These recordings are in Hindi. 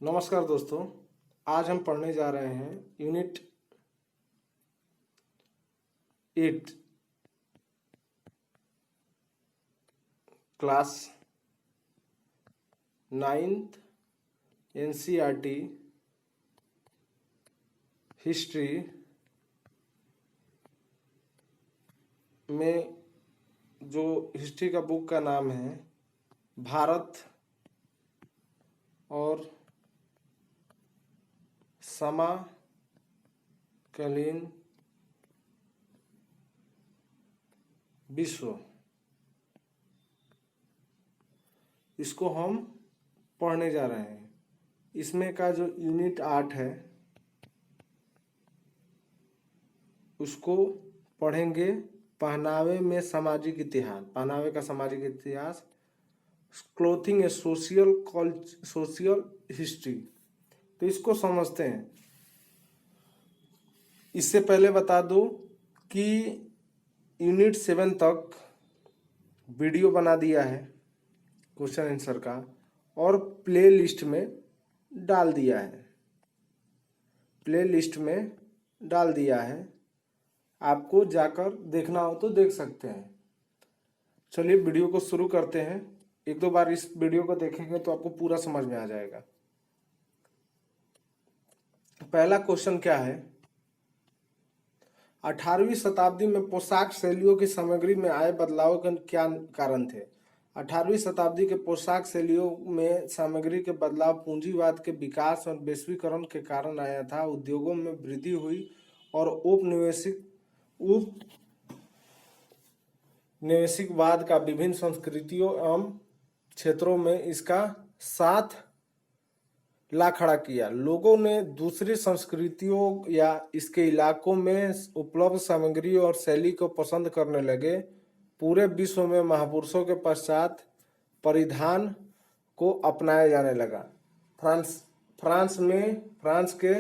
नमस्कार दोस्तों। आज हम पढ़ने जा रहे हैं unit 8 class 9th NCERT history में जो हिस्ट्री का बुक का नाम है भारत और समकालीन विश्व, इसको हम पढ़ने जा रहे हैं। इसमें का जो यूनिट 8 है उसको पढ़ेंगे पहनावे में सामाजिक इतिहास, पहनावे का सामाजिक इतिहास, क्लोथिंग ए सोशियल हिस्ट्री। तो इसको समझते हैं। इससे पहले बता दूं कि यूनिट 7 तक वीडियो बना दिया है क्वेश्चन आंसर का और प्ले लिस्ट में डाल दिया है। आपको जाकर देखना हो तो देख सकते हैं। चलिए वीडियो को शुरू करते हैं। एक दो बार इस वीडियो को देखेंगे तो आपको पूरा समझ में आ जाएगा। पहला क्वेश्चन क्या है? 18वीं शताब्दी में पोशाक शैलियों की सामग्री में आए बदलाव के क्या कारण थे? 18वीं शताब्दी के पोशाक शैलियों में सामग्री के बदलाव पूंजीवाद के विकास और वैश्वीकरण के कारण आया था। उद्योगों में वृद्धि हुई और उपनिवेशिकवाद का विभिन्न संस्कृतियों एवं क्षेत्रों में इसका साथ ला खड़ा किया। लोगों ने दूसरी संस्कृतियों या इसके इलाकों में उपलब्ध सामग्री और शैली को पसंद करने लगे। पूरे विश्व में महापुरुषों के पश्चात परिधान को अपनाया जाने लगा। फ्रांस के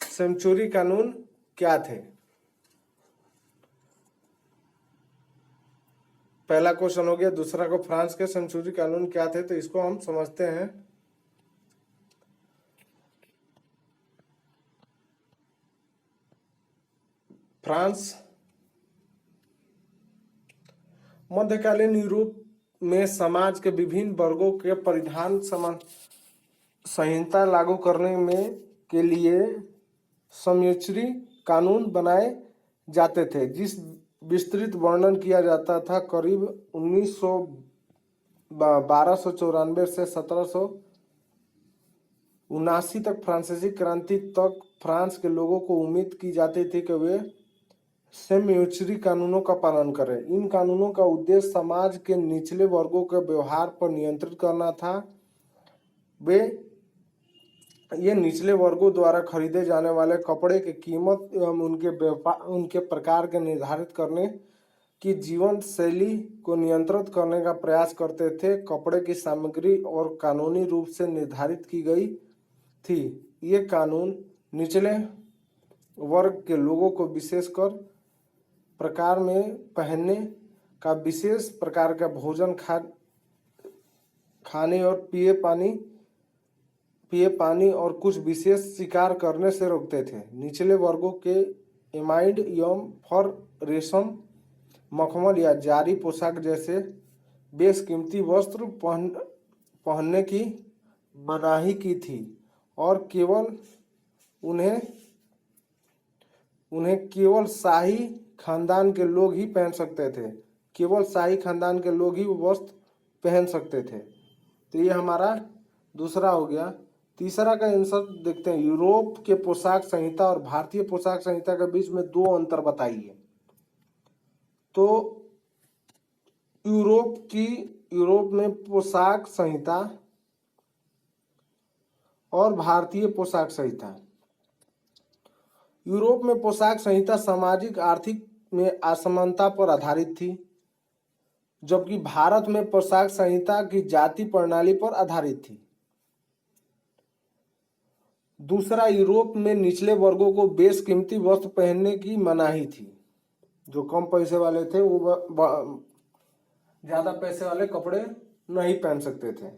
सेंचुरी कानून क्या थे? पहला क्वेश्चन हो गया। दूसरा को फ्रांस के सेंचुरी कानून क्या थे, तो इसको हम समझते हैं। फ्रांस मध्यकालीन यूरोप में समाज के विभिन्न वर्गों के परिधान संहिता लागू करने के लिए सेंचुरी कानून बनाए जाते थे, जिस विस्तृत वर्णन किया जाता था। करीब 1294 से 1779 तक फ्रांसीसी क्रांति तक फ्रांस के लोगों को उम्मीद की जाती थी कि वे सेंचुरी कानूनों का पालन करें। इन कानूनों का उद्देश्य समाज के निचले वर्गों के व्यवहार पर नियंत्रित करना था। ये निचले वर्गों द्वारा खरीदे जाने वाले कपड़े की कीमत एवं उनके प्रकार के निर्धारित करने की जीवन शैली को नियंत्रित करने का प्रयास करते थे। कपड़े की सामग्री और कानूनी रूप से निर्धारित की गई थी। ये कानून निचले वर्ग के लोगों को विशेषकर प्रकार में पहनने का, विशेष प्रकार का भोजन खाने और पिए पानी और कुछ विशेष शिकार करने से रोकते थे। निचले वर्गों के एमाइड एवं फर, रेशम, मखमल या जारी पोशाक जैसे बेशकीमती वस्त्र पहनने की मनाही की थी और उन्हें केवल शाही खानदान के लोग ही पहन सकते थे। केवल शाही खानदान के लोग ही वस्त्र पहन सकते थे। तो ये हमारा दूसरा हो गया। तीसरा का आंसर देखते हैं। यूरोप के पोशाक संहिता और भारतीय पोशाक संहिता के बीच में दो अंतर बताइए। तो यूरोप में पोशाक संहिता और भारतीय पोशाक संहिता। यूरोप में पोशाक संहिता सामाजिक आर्थिक में असमानता पर आधारित थी, जबकि भारत में पोशाक संहिता की जाति प्रणाली पर आधारित थी। दूसरा, यूरोप में निचले वर्गों को बेशकीमती वस्त्र पहनने की मनाही थी। जो कम पैसे वाले थे वो ज्यादा पैसे वाले कपड़े नहीं पहन सकते थे।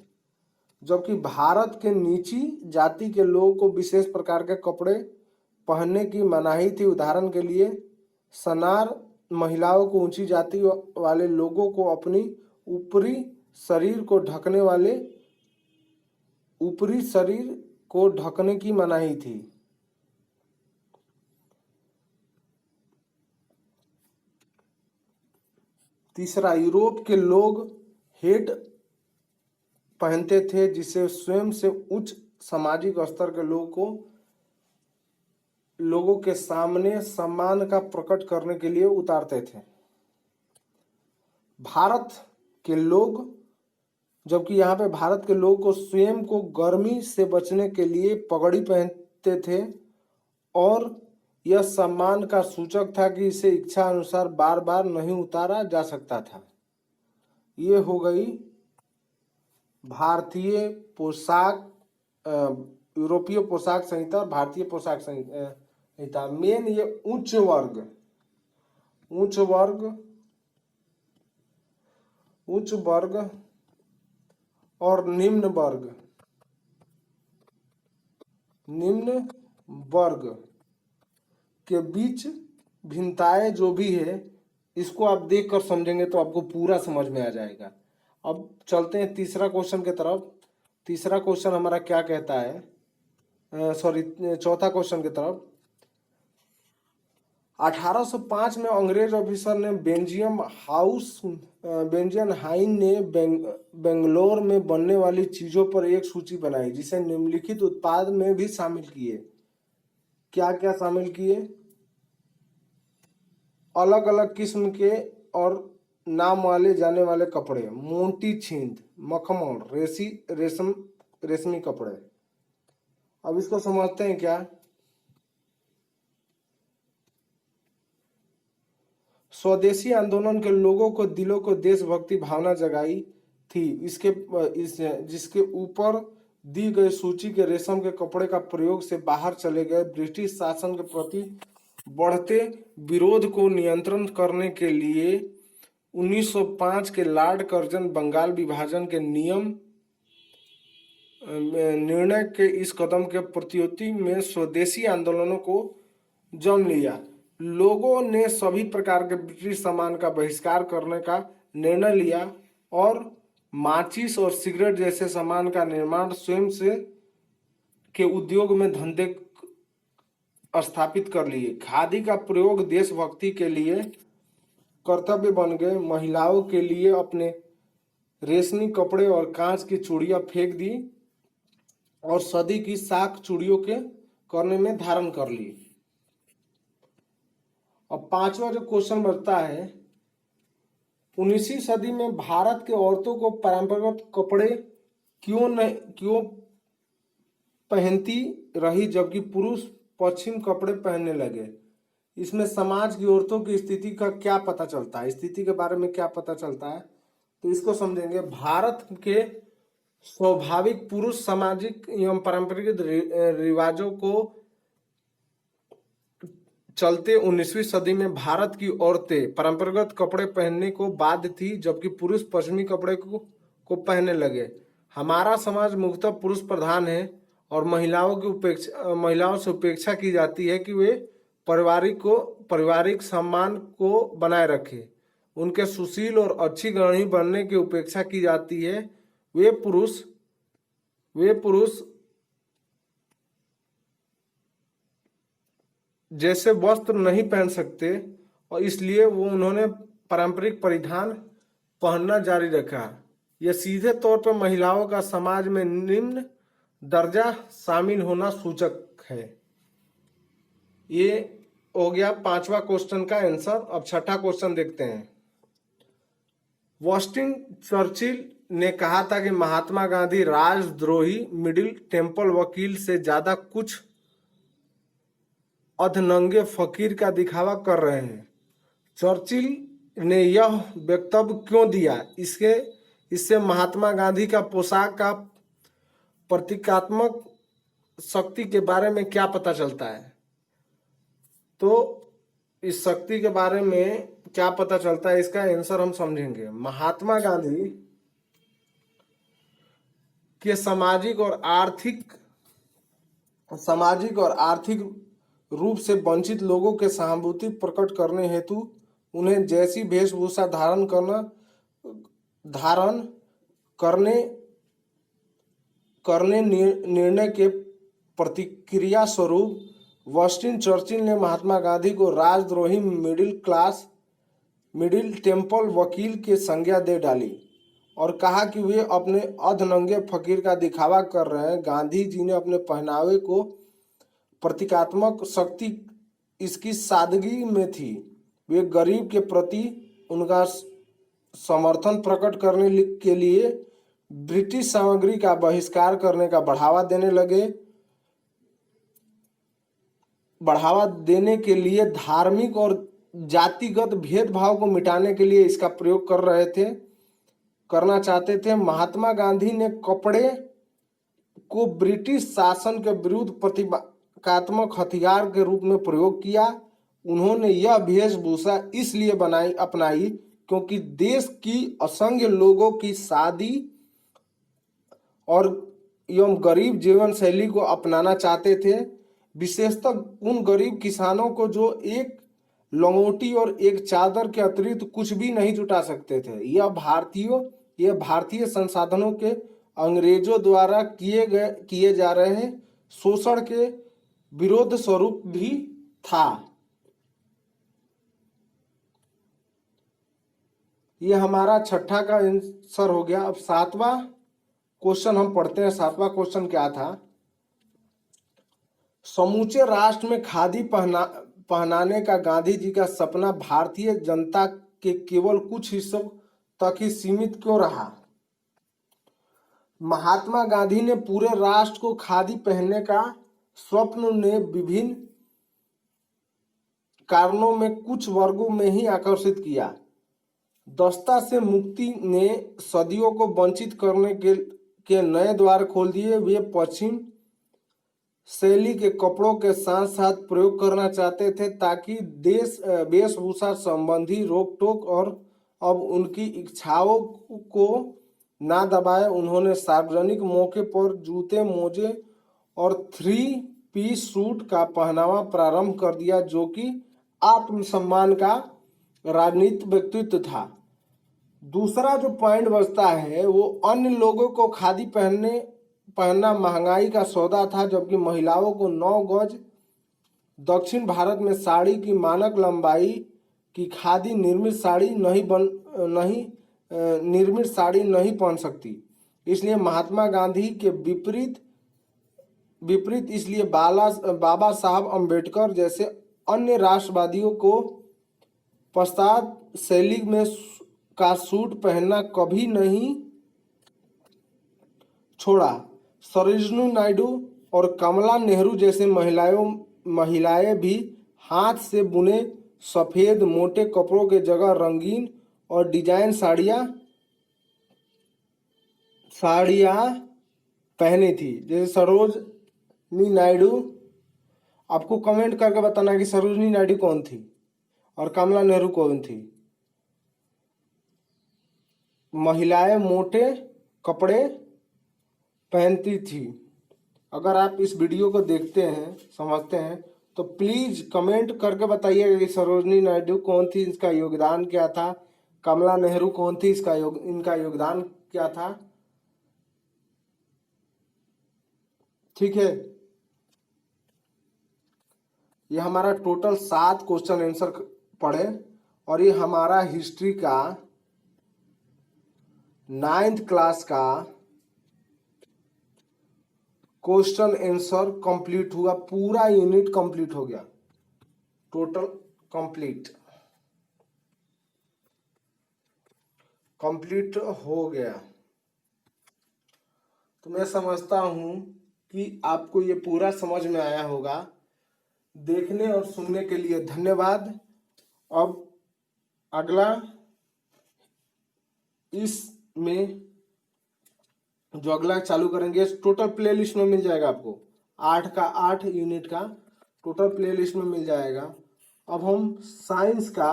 जबकि भारत के नीची जाति के लोगों को विशेष प्रकार के कपड़े पहनने की मनाही थी। उदाहरण के लिए सनार महिलाओं को ऊंची जाति वाले लोगों को अपनी ऊपरी शरीर को ढकने वाले ऊपरी शरीर को ढकने की मनाही थी। तीसरा, यूरोप के लोग हेट पहनते थे जिसे स्वयं से उच्च सामाजिक स्तर के लोगों के सामने सम्मान का प्रकट करने के लिए उतारते थे। भारत के लोग, जबकि यहाँ पे भारत के लोग को स्वयं को गर्मी से बचने के लिए पगड़ी पहनते थे और यह सम्मान का सूचक था कि इसे इच्छा अनुसार बार बार नहीं उतारा जा सकता था। ये हो गई भारतीय पोशाक, यूरोपीय पोशाक संहिता और भारतीय पोशाक संहिता। मेन ये उच्च वर्ग और निम्न वर्ग के बीच भिन्नताएं जो भी है, इसको आप देख कर समझेंगे तो आपको पूरा समझ में आ जाएगा। अब चलते हैं तीसरा क्वेश्चन की तरफ। तीसरा क्वेश्चन हमारा क्या कहता है, चौथा क्वेश्चन की तरफ। 1805 में अंग्रेज ऑफिसर ने बेंजियन हाइन ने बेंगलोर में बनने वाली चीजों पर एक सूची बनाई जिसे निम्नलिखित उत्पाद में भी शामिल किए। क्या क्या शामिल किए? अलग अलग किस्म के और नाम वाले जाने वाले कपड़े, मोटी छिंद, मखमल, रेशमी कपड़े। अब इसको समझते हैं क्या। स्वदेशी आंदोलन के लोगों को दिलों को देशभक्ति भावना जगाई थी। जिसके ऊपर दी गई सूची के रेशम के कपड़े का प्रयोग से बाहर चले गए ब्रिटिश शासन के प्रति बढ़ते विरोध को नियंत्रण करने के लिए 1905 के लॉर्ड कर्जन बंगाल विभाजन के निर्णय के इस कदम के प्रत्युत्तर में स्वदेशी आंदोलनों को जन्म लिया। लोगों ने सभी प्रकार के ब्रिटिश सामान का बहिष्कार करने का निर्णय लिया और माचिस और सिगरेट जैसे सामान का निर्माण स्वयं से के उद्योग में धंधे स्थापित कर लिए। खादी का प्रयोग देशभक्ति के लिए कर्तव्य बन गए। महिलाओं के लिए अपने रेशमी कपड़े और कांच की चूड़ियां फेंक दी और सदी की साख चूड़ियों के करने में धारण कर ली। अब पांचवा जो क्वेश्चन बचता है, 19वीं सदी में भारत के औरतों को परंपरागत कपड़े क्यों पहनती रही जबकि पुरुष पश्चिम कपड़े पहनने लगे। इसमें समाज की औरतों की स्थिति का क्या पता चलता है, स्थिति के बारे में क्या पता चलता है, तो इसको समझेंगे। भारत के स्वाभाविक पुरुष सामाजिक एवं पारंपरिक रिवाजों को चलते 19वीं सदी में भारत की औरतें परंपरागत कपड़े पहनने को बाध्य थी जबकि पुरुष पश्चिमी कपड़े को पहनने लगे। हमारा समाज मुख्यतः पुरुष प्रधान है और महिलाओं से उपेक्षा की जाती है कि वे पारिवारिक सम्मान को बनाए रखें। उनके सुशील और अच्छी गृहिणी बनने की उपेक्षा की जाती है। वे पुरुष जैसे वस्त्र नहीं पहन सकते और इसलिए उन्होंने पारंपरिक परिधान पहनना जारी रखा। यह सीधे तौर पर महिलाओं का समाज में निम्न दर्जा शामिल होना सूचक है। ये हो गया पांचवा क्वेश्चन का आंसर। अब छठा क्वेश्चन देखते हैं। विंस्टन चर्चिल ने कहा था कि महात्मा गांधी राजद्रोही मिडिल टेम्पल वकील से ज्यादा कुछ अधनंगे फकीर का दिखावा कर रहे हैं। चर्चिल ने यह वक्तव्य क्यों दिया, इससे महात्मा गांधी का पोशाक का प्रतीकात्मक शक्ति के बारे में क्या पता चलता है। तो इस शक्ति के बारे में क्या पता चलता है, इसका आंसर हम समझेंगे। महात्मा गांधी के सामाजिक और आर्थिक रूप से वंचित लोगों के सहानुभूति प्रकट करने हेतु उन्हें जैसी वेशभूषा धारण करने करने निर्णय के प्रतिक्रिया स्वरूप वस्टिन चर्चिल ने महात्मा गांधी को राजद्रोही मिडिल टेम्पल वकील की संज्ञा दे डाली और कहा कि वे अपने अधनंगे फकीर का दिखावा कर रहे हैं। गांधी जी ने अपने पहनावे को प्रतीकात्मक शक्ति इसकी सादगी में थी। वे गरीब के प्रति उनका समर्थन प्रकट करने के लिए ब्रिटिश सामग्री का बहिष्कार करने का बढ़ावा देने के लिए धार्मिक और जातिगत भेदभाव को मिटाने के लिए इसका प्रयोग करना चाहते थे। महात्मा गांधी ने कपड़े को ब्रिटिश शासन के विरुद्ध प्रतीकात्मक हथियार के रूप में प्रयोग किया। उन्होंने यह वेशभूषा इसलिए अपनाई क्योंकि देश की असंख्य लोगों की सादी और एवं गरीब जीवन शैली को अपनाना चाहते थे, विशेषतः उन गरीब किसानों को जो एक लंगोटी और एक चादर के अतिरिक्त कुछ भी नहीं जुटा सकते थे। यह भारतीय संसाधनों के अंग्रेजों द्वारा किए जा रहे शोषण के विरोध स्वरूप भी था। यह हमारा छठा का आंसर हो गया। अब सातवां क्वेश्चन हम पढ़ते हैं। सातवां क्वेश्चन क्या था? समूचे राष्ट्र में खादी पहनाने का गांधी जी का सपना भारतीय जनता के केवल कुछ हिस्सों तक ही सीमित क्यों रहा? महात्मा गांधी ने पूरे राष्ट्र को खादी पहनने का स्वप्न ने विभिन्न कारणों में कुछ वर्गों में ही आकर्षित किया। दस्ता से मुक्ति ने सदियों को वंचित करने के नए द्वार खोल दिए। वे पश्चिम शैली के कपड़ों के साथ साथ प्रयोग करना चाहते थे ताकि वेशभूषा संबंधी रोक टोक और अब उनकी इच्छाओं को ना दबाए। उन्होंने सार्वजनिक मौके पर जूते मोजे और 3-पीस सूट का पहनावा प्रारंभ कर दिया जो कि आत्मसम्मान का राजनीतिक व्यक्तित्व था। दूसरा जो पॉइंट बचता है वो अन्य लोगों को खादी पहनना महंगाई का सौदा था, जबकि महिलाओं को 9 गज दक्षिण भारत में साड़ी की मानक लंबाई की खादी निर्मित साड़ी नहीं पहन सकती। इसलिए महात्मा गांधी के विपरीत इसलिए बाबा साहब अम्बेडकर जैसे अन्य राष्ट्रवादियों को पाश्चात्य शैली में का सूट पहनना कभी नहीं छोड़ा। सरोजिनी नायडू और कमला नेहरू जैसे महिलाएं भी हाथ से बुने सफेद मोटे कपड़ों के जगह रंगीन और डिजाइन साड़ियाँ पहनी थी। जैसे सरोजिनी नायडू, आपको कमेंट करके बताना कि सरोजिनी नायडू कौन थी और कमला नेहरू कौन थी। महिलाएं मोटे कपड़े पहनती थी। अगर आप इस वीडियो को देखते हैं, समझते हैं, तो प्लीज कमेंट करके बताइएगा कि सरोजिनी नायडू कौन थी, इसका योगदान क्या था। कमला नेहरू कौन थी, इनका योगदान क्या था। ठीक है, ये हमारा टोटल 7 क्वेश्चन आंसर पढ़े और ये हमारा हिस्ट्री का 9th क्लास का क्वेश्चन आंसर कंप्लीट हुआ। पूरा यूनिट कंप्लीट हो गया, टोटल कंप्लीट हो गया। तो मैं समझता हूं कि आपको ये पूरा समझ में आया होगा। देखने और सुनने के लिए धन्यवाद। अब अगला इसमें जो अगला चालू करेंगे टोटल प्लेलिस्ट में मिल जाएगा आपको। 8 यूनिट का टोटल प्लेलिस्ट में मिल जाएगा। अब हम साइंस का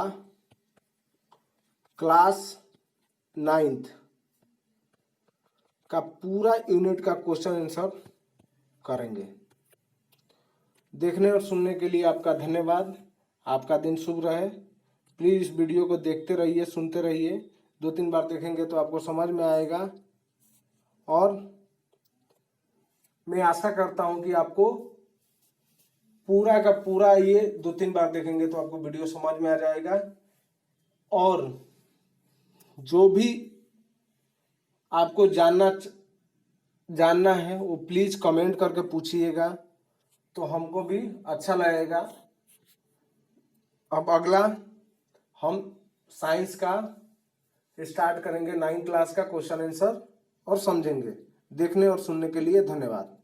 क्लास 9th का पूरा यूनिट का क्वेश्चन आंसर करेंगे। देखने और सुनने के लिए आपका धन्यवाद। आपका दिन शुभ रहे। प्लीज़ इस वीडियो को देखते रहिए, सुनते रहिए। 2-3 बार देखेंगे तो आपको समझ में आएगा और मैं आशा करता हूं कि आपको पूरा का पूरा ये 2-3 बार देखेंगे तो आपको वीडियो समझ में आ जाएगा। और जो भी आपको जानना है वो प्लीज़ कमेंट करके पूछिएगा, तो हमको भी अच्छा लगेगा। अब अगला हम साइंस का स्टार्ट करेंगे, 9th क्लास का क्वेश्चन आंसर और समझेंगे। देखने और सुनने के लिए धन्यवाद।